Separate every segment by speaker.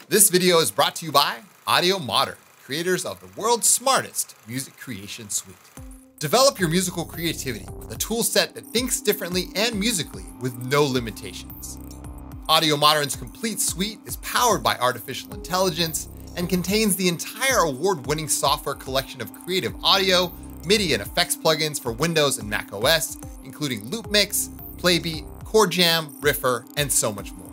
Speaker 1: This video is brought to you by Audiomodern, creators of the world's smartest music creation suite. Develop your musical creativity with a tool set that thinks differently and musically with no limitations. Audiomodern's complete suite is powered by artificial intelligence and contains the entire award-winning software collection of creative audio, MIDI, and effects plugins for Windows and Mac OS, including Loop Mix, Playbeat, Chord Jam, Riffer, and so much more.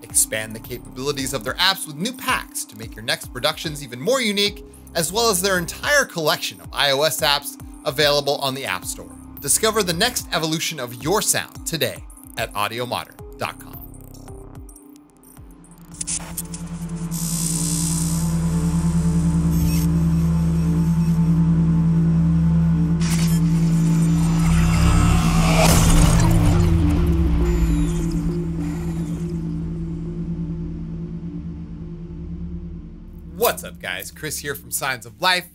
Speaker 1: Expand the capabilities of their apps with new packs to make your next productions even more unique, as well as their entire collection of iOS apps available on the App Store. Discover the next evolution of your sound today at audiomodern.com. What's up, guys? Chris here from Signs of Life.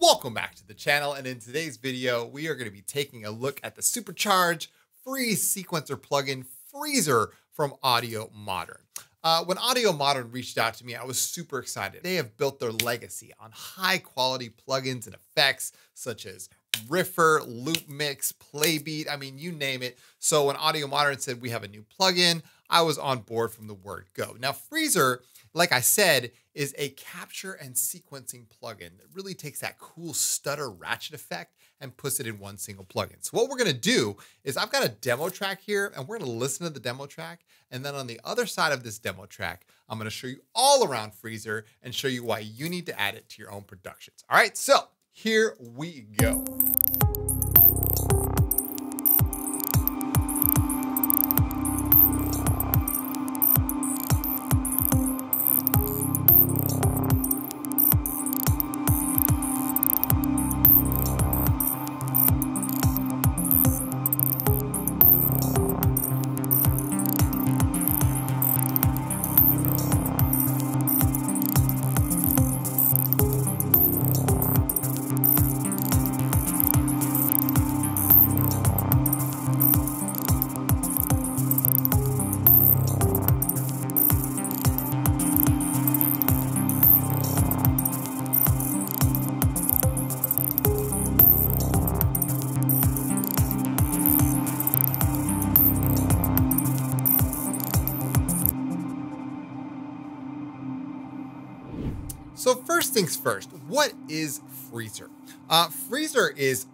Speaker 1: Welcome back to the channel, and in today's video we are going to be taking a look at the supercharged free sequencer plugin Freezr from Audiomodern. When Audiomodern reached out to me, I was super excited. They have built their legacy on high quality plugins and effects such as Riffer, Loop Mix, Playbeat, I mean, you name it. So when Audiomodern said we have a new plugin, I was on board from the word go. Now, Freezr, like I said, is a capture and sequencing plugin that really takes that cool stutter ratchet effect and puts it in one single plugin. So what we're gonna do is I've got a demo track here and we're gonna listen to the demo track. And then on the other side of this demo track, I'm gonna show you all around Freezr and show you why you need to add it to your own productions. All right, so here we go. So first things first, what is Freezr? Freezr is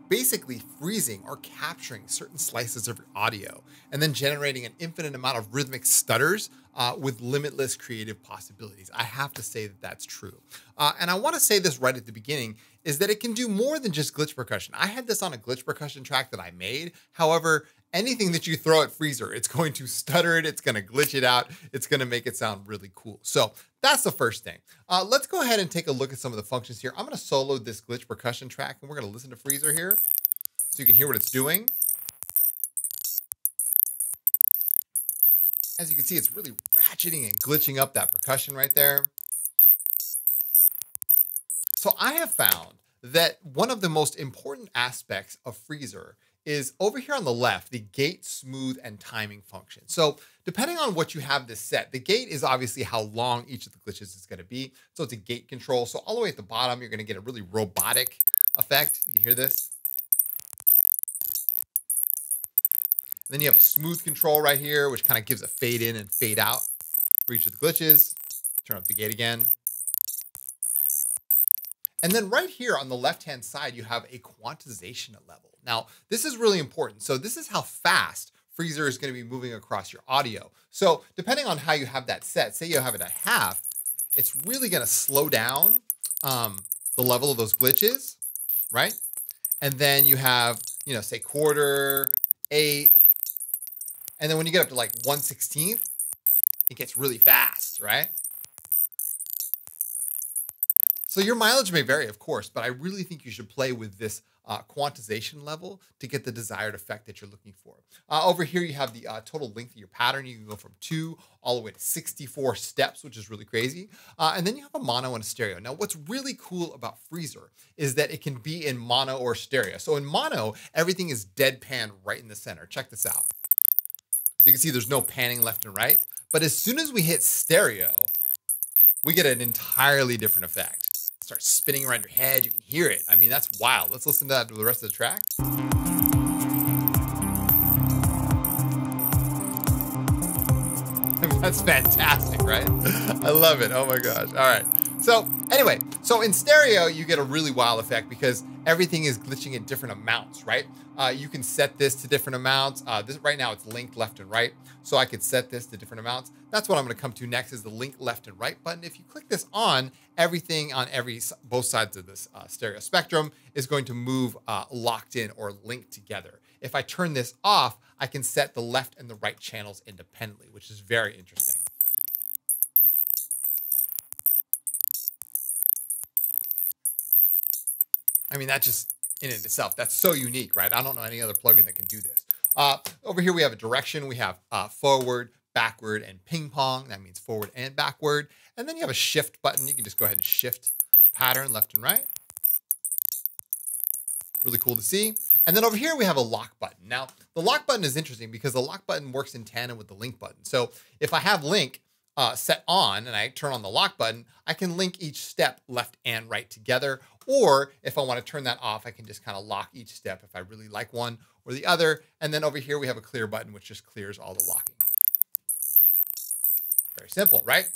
Speaker 1: basically freezing or capturing certain slices of your audio and then generating an infinite amount of rhythmic stutters with limitless creative possibilities. I have to say that that's true. And I want to say this right at the beginning, is that it can do more than just glitch percussion. I had this on a glitch percussion track that I made. However, anything that you throw at Freezr, it's going to stutter it, it's going to glitch it out, it's going to make it sound really cool. So that's the first thing. Let's go ahead and take a look at some of the functions here. I'm going to solo this glitch percussion track and we're going to listen to Freezr here so you can hear what it's doing. As you can see, it's really ratcheting and glitching up that percussion right there. So I have found that one of the most important aspects of Freezr is over here on the left, the gate, smooth, and timing function. So depending on what you have this set, the gate is obviously how long each of the glitches is going to be. So it's a gate control. So all the way at the bottom, you're going to get a really robotic effect. You hear this? And then you have a smooth control right here, which kind of gives a fade in and fade out for each of the glitches. Turn up the gate again. And then right here on the left-hand side, you have a quantization level. Now, this is really important. So this is how fast Freezr is going to be moving across your audio. So depending on how you have that set, say you have it at half, it's really going to slow down the level of those glitches, right? And then you have, you know, say quarter, eighth, and then when you get up to like 1/16, it gets really fast, right? So your mileage may vary, of course, but I really think you should play with this quantization level to get the desired effect that you're looking for. Over here, you have the total length of your pattern. You can go from 2 all the way to 64 steps, which is really crazy. And then you have a mono and a stereo. Now, what's really cool about Freezr is that it can be in mono or stereo. So in mono, everything is deadpan right in the center. Check this out. So you can see there's no panning left and right. But as soon as we hit stereo, we get an entirely different effect. It starts spinning around your head. You can hear it. I mean, that's wild. Let's listen to that to the rest of the track. That's fantastic, right? I love it. Oh my gosh. All right. So anyway, so in stereo, you get a really wild effect because everything is glitching at different amounts, right? You can set this to different amounts. This right now it's linked left and right. So I could set this to different amounts. That's what I'm going to come to next is the link left and right button. If you click this on, everything on both sides of this stereo spectrum is going to move locked in or linked together. If I turn this off, I can set the left and the right channels independently, which is very interesting. I mean, that just in and itself, that's so unique, right? I don't know any other plugin that can do this. Over here, we have a direction. We have forward, backward, and ping pong. That means forward and backward. And then you have a shift button. You can just go ahead and shift the pattern left and right. Really cool to see. And then over here, we have a lock button. Now, the lock button is interesting because the lock button works in tandem with the link button. So if I have link set on and I turn on the lock button, I can link each step left and right together. Or if I want to turn that off, I can just kind of lock each step if I really like one or the other. And then over here, we have a clear button, which just clears all the locking. Very simple, right?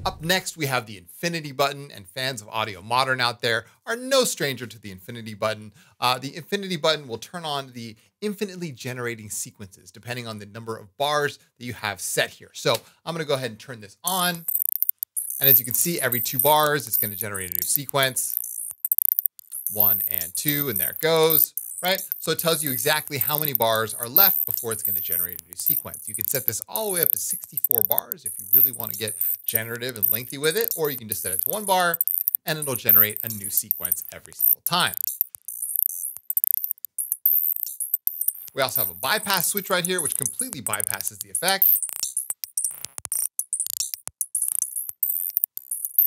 Speaker 1: Up next, we have the infinity button, and fans of Audiomodern out there are no stranger to the infinity button. The infinity button will turn on the infinitely generating sequences, depending on the number of bars that you have set here. So I'm gonna go ahead and turn this on. And as you can see, every 2 bars, it's gonna generate a new sequence. 1 and 2, and there it goes. Right? So it tells you exactly how many bars are left before it's going to generate a new sequence. You can set this all the way up to 64 bars if you really want to get generative and lengthy with it, or you can just set it to 1 bar and it'll generate a new sequence every single time. We also have a bypass switch right here, which completely bypasses the effect.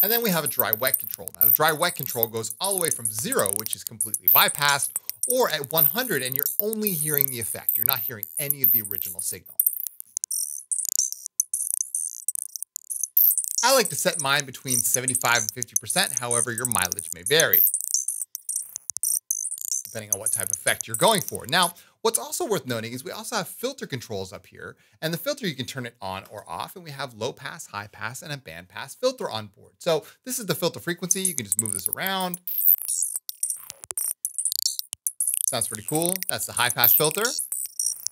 Speaker 1: And then we have a dry wet control. Now the dry wet control goes all the way from 0, which is completely bypassed, or at 100 and you're only hearing the effect. You're not hearing any of the original signal. I like to set mine between 75 and 50%. However, your mileage may vary, depending on what type of effect you're going for. Now, what's also worth noting is we also have filter controls up here, and the filter, you can turn it on or off, and we have low pass, high pass, and a band pass filter on board. So this is the filter frequency. You can just move this around. Sounds pretty cool. That's the high pass filter.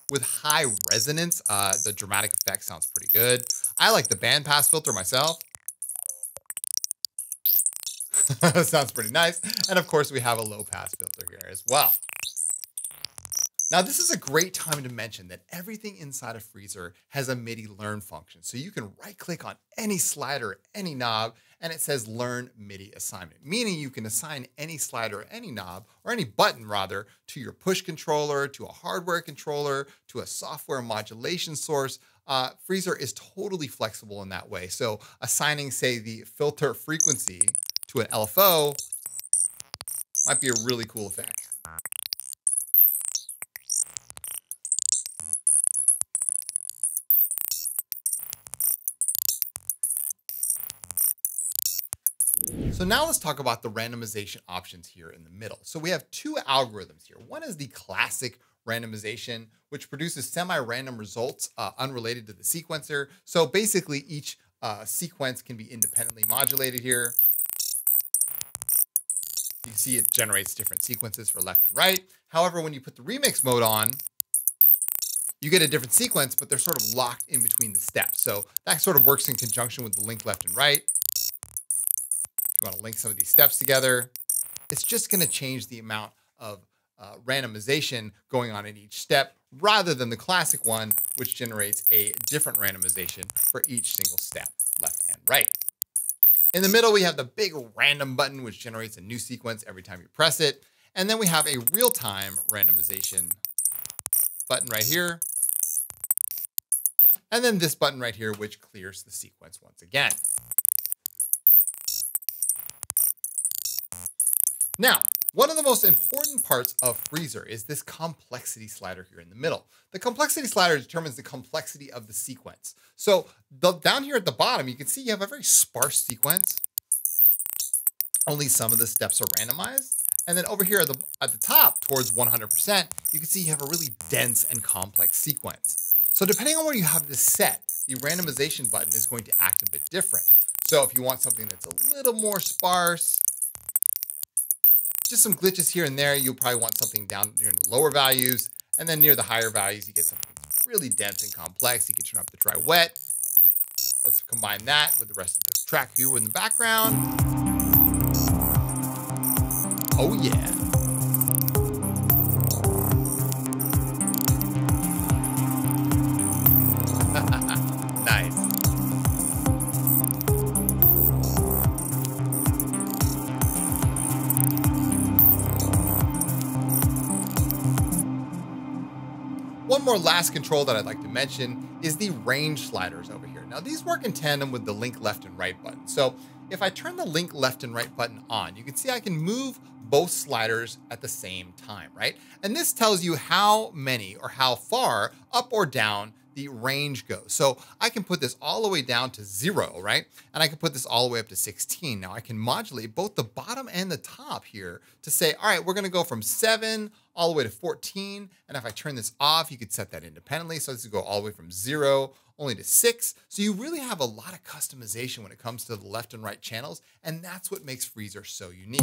Speaker 1: With high resonance, the dramatic effect sounds pretty good. I like the band pass filter myself. Sounds pretty nice. And of course, we have a low pass filter here as well. Now, this is a great time to mention that everything inside of Freezr has a MIDI learn function. So you can right click on any slider, any knob, and it says learn MIDI assignment, meaning you can assign any slider or any knob, or any button rather, to your push controller, to a hardware controller, to a software modulation source. Freezr is totally flexible in that way. So assigning, say, the filter frequency to an LFO might be a really cool effect. So now let's talk about the randomization options here in the middle. So we have 2 algorithms here. One is the classic randomization, which produces semi-random results unrelated to the sequencer. So basically each sequence can be independently modulated here. You can see it generates different sequences for left and right. However, when you put the remix mode on, you get a different sequence, but they're sort of locked in between the steps. So that sort of works in conjunction with the link left and right. You want to link some of these steps together. It's just going to change the amount of randomization going on in each step rather than the classic one, which generates a different randomization for each single step, left and right. In the middle, we have the big random button, which generates a new sequence every time you press it. And then we have a real-time randomization button right here. And then this button right here, which clears the sequence once again. Now, One of the most important parts of Freezr is this complexity slider here in the middle. The complexity slider determines the complexity of the sequence. So down here at the bottom, you can see you have a very sparse sequence. Only some of the steps are randomized. And then over here at the top, towards 100%, you can see you have a really dense and complex sequence. So depending on where you have this set, the randomization button is going to act a bit different. So if you want something that's a little more sparse, just some glitches here and there, you'll probably want something down near the lower values. And then near the higher values, you get something really dense and complex. You can turn up the dry wet. Let's combine that with the rest of the track view in the background. Oh yeah. Nice. One more last control that I'd like to mention is the range sliders over here. Now these work in tandem with the link left and right button. So if I turn the link left and right button on, you can see I can move both sliders at the same time, right? And this tells you how many or how far up or down the range goes. So I can put this all the way down to 0, right? And I can put this all the way up to 16. Now I can modulate both the bottom and the top here to say, all right, we're gonna go from 7 all the way to 14. And if I turn this off, you could set that independently. So this would go all the way from 0 only to 6. So you really have a lot of customization when it comes to the left and right channels. And that's what makes Freezr so unique.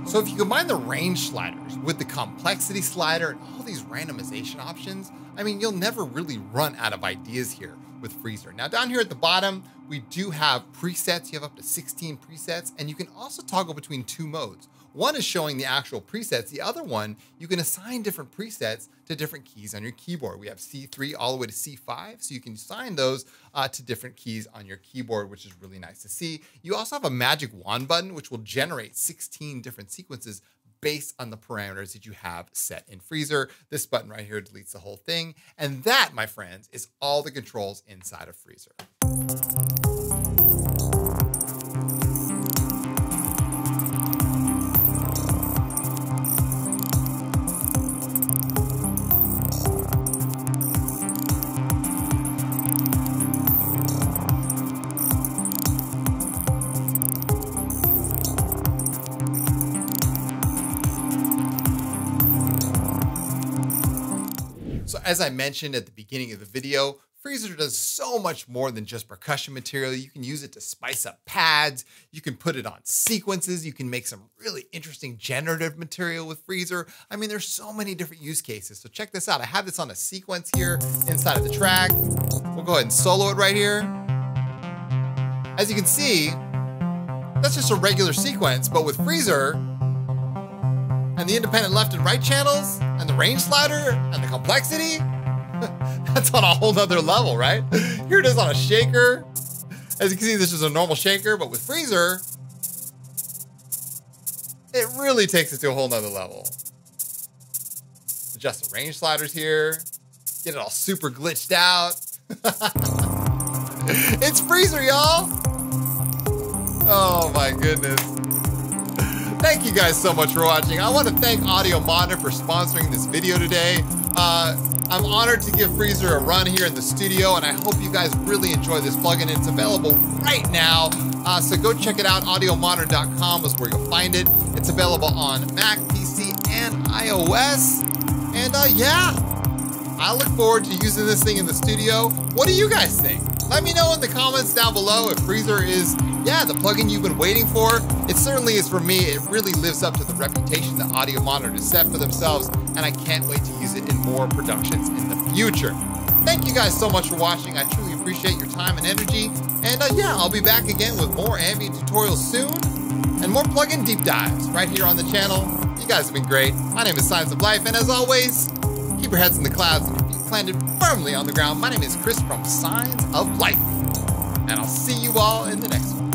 Speaker 1: So if you combine the range sliders with the complexity slider and all these randomization options, I mean, you'll never really run out of ideas here with Freezr. Now down here at the bottom, we do have presets. You have up to 16 presets, and you can also toggle between 2 modes. One is showing the actual presets. The other one, you can assign different presets to different keys on your keyboard. We have C3 all the way to C5, so you can assign those to different keys on your keyboard, which is really nice to see. You also have a magic wand button, which will generate 16 different sequences based on the parameters that you have set in Freezr. This button right here deletes the whole thing. And that, my friends, is all the controls inside of Freezr. So as I mentioned at the beginning of the video, Freezr does so much more than just percussion material. You can use it to spice up pads. You can put it on sequences. You can make some really interesting generative material with Freezr. I mean, there's so many different use cases. So check this out. I have this on a sequence here inside of the track. We'll go ahead and solo it right here. As you can see, that's just a regular sequence, but with Freezr, and the independent left and right channels, and the range slider, and the complexity, that's on a whole nother level, right? Here it is on a shaker. As you can see, this is a normal shaker, but with Freezr, it really takes it to a whole nother level. Adjust the range sliders here, get it all super glitched out. It's Freezr, y'all. Oh my goodness. Thank you guys so much for watching. I want to thank Audiomodern for sponsoring this video today. I'm honored to give Freezr a run here in the studio, and I hope you guys really enjoy this plugin. It's available right now, so go check it out. Audiomodern.com is where you'll find it. It's available on Mac, PC, and iOS. And yeah, I look forward to using this thing in the studio. What do you guys think? Let me know in the comments down below if Freezr is, the plugin you've been waiting for. It certainly is for me. It really lives up to the reputation that Audiomodern has set for themselves, and I can't wait to use it in more productions in the future. Thank you guys so much for watching. I truly appreciate your time and energy. And I'll be back again with more ambient tutorials soon and more plugin deep dives right here on the channel. You guys have been great. My name is Signs of Life, and as always, keep your heads in the clouds and your feet planted firmly on the ground. My name is Chris from Signs of Life, and I'll see you all in the next one.